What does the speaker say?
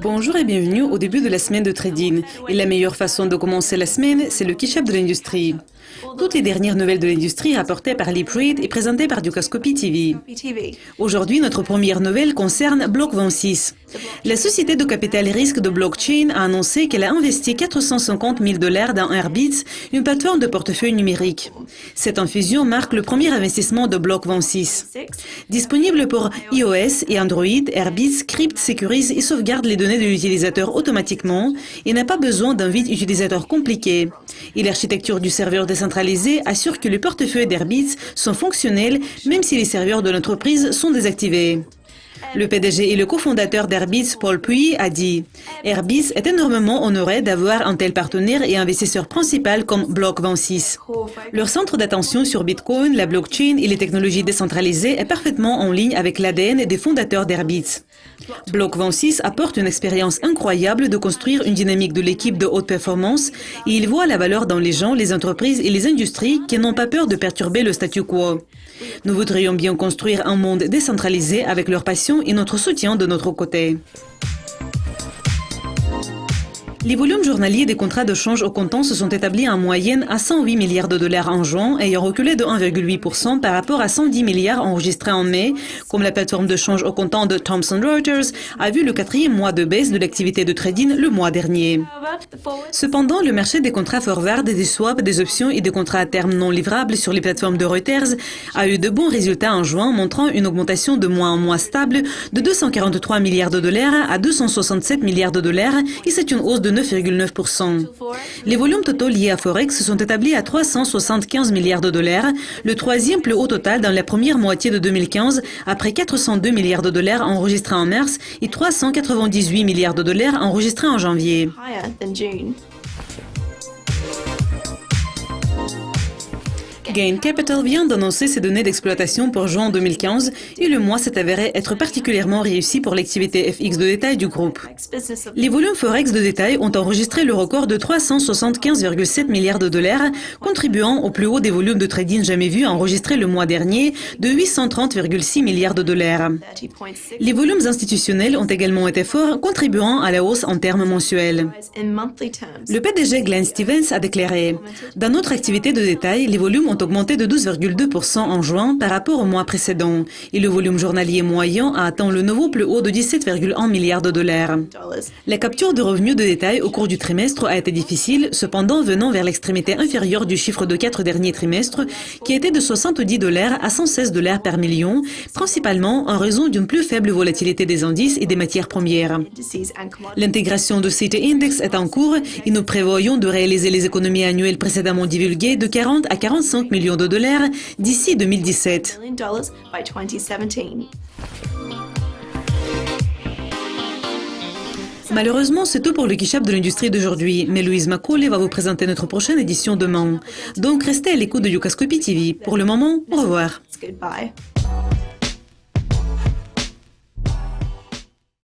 Bonjour et bienvenue au début de la semaine de trading. Et la meilleure façon de commencer la semaine, c'est le Key-Chap de l'industrie. Toutes les dernières nouvelles de l'industrie rapportées par LeapRate et présentées par Dukascopy TV. Aujourd'hui, notre première nouvelle concerne Block26. La société de capital et risque de blockchain a annoncé qu'elle a investi 450 000 $ dans Airbitz, une plateforme de portefeuille numérique. Cette infusion marque le premier investissement de Block26. Disponible pour iOS et Android, Airbitz crypte, sécurise et sauvegarde les données de l'utilisateur automatiquement et n'a pas besoin d'un vide utilisateur compliqué. Et l'architecture du serveur décentralisé assure que les portefeuilles d'Airbitz sont fonctionnels même si les serveurs de l'entreprise sont désactivés. Le PDG et le cofondateur d'Airbitz, Paul Puy, a dit « Airbitz est énormément honoré d'avoir un tel partenaire et investisseur principal comme Block26. Leur centre d'attention sur Bitcoin, la blockchain et les technologies décentralisées est parfaitement en ligne avec l'ADN des fondateurs d'Airbitz. Block26 apporte une expérience incroyable de construire une dynamique de l'équipe de haute performance et il voit la valeur dans les gens, les entreprises et les industries qui n'ont pas peur de perturber le statu quo. Nous voudrions bien construire un monde décentralisé avec leur passion et notre soutien de notre côté. » Les volumes journaliers des contrats de change au comptant se sont établis en moyenne à 108 milliards $ en juin, ayant reculé de 1,8% par rapport à 110 milliards enregistrés en mai, comme la plateforme de change au comptant de Thomson Reuters a vu le 4e mois de baisse de l'activité de trading le mois dernier. Cependant, le marché des contrats forward, des swaps, des options et des contrats à terme non livrables sur les plateformes de Reuters a eu de bons résultats en juin, montrant une augmentation de mois en mois stable de 243 milliards $ à 267 milliards $, et c'est une hausse de 9,9%. Les volumes totaux liés à Forex sont établis à 375 milliards $, le troisième plus haut total dans la première moitié de 2015, après 402 milliards $ enregistrés en mars et 398 milliards $ enregistrés en janvier. Gain Capital vient d'annoncer ses données d'exploitation pour juin 2015 et le mois s'est avéré être particulièrement réussi pour l'activité FX de détail du groupe. Les volumes Forex de détail ont enregistré le record de 375,7 milliards $, contribuant au plus haut des volumes de trading jamais vus enregistrés le mois dernier de 830,6 milliards $. Les volumes institutionnels ont également été forts, contribuant à la hausse en termes mensuels. Le PDG Glenn Stevens a déclaré « Dans notre activité de détail, les volumes ont augmenté de 12,2% en juin par rapport au mois précédent et le volume journalier moyen a atteint le nouveau plus haut de 17,1 milliards $. La capture de revenus de détail au cours du trimestre a été difficile, cependant venant vers l'extrémité inférieure du chiffre de 4 derniers trimestres qui était de 70 $ à 116 $ par million, principalement en raison d'une plus faible volatilité des indices et des matières premières. L'intégration de Citi Index est en cours et nous prévoyons de réaliser les économies annuelles précédemment divulguées de 40 à 45 millions de $ d'ici 2017. Malheureusement, c'est tout pour le Key-Chap de l'industrie d'aujourd'hui, mais Louise Macaulay va vous présenter notre prochaine édition demain. Donc restez à l'écoute de Dukascopy TV. Pour le moment, au revoir.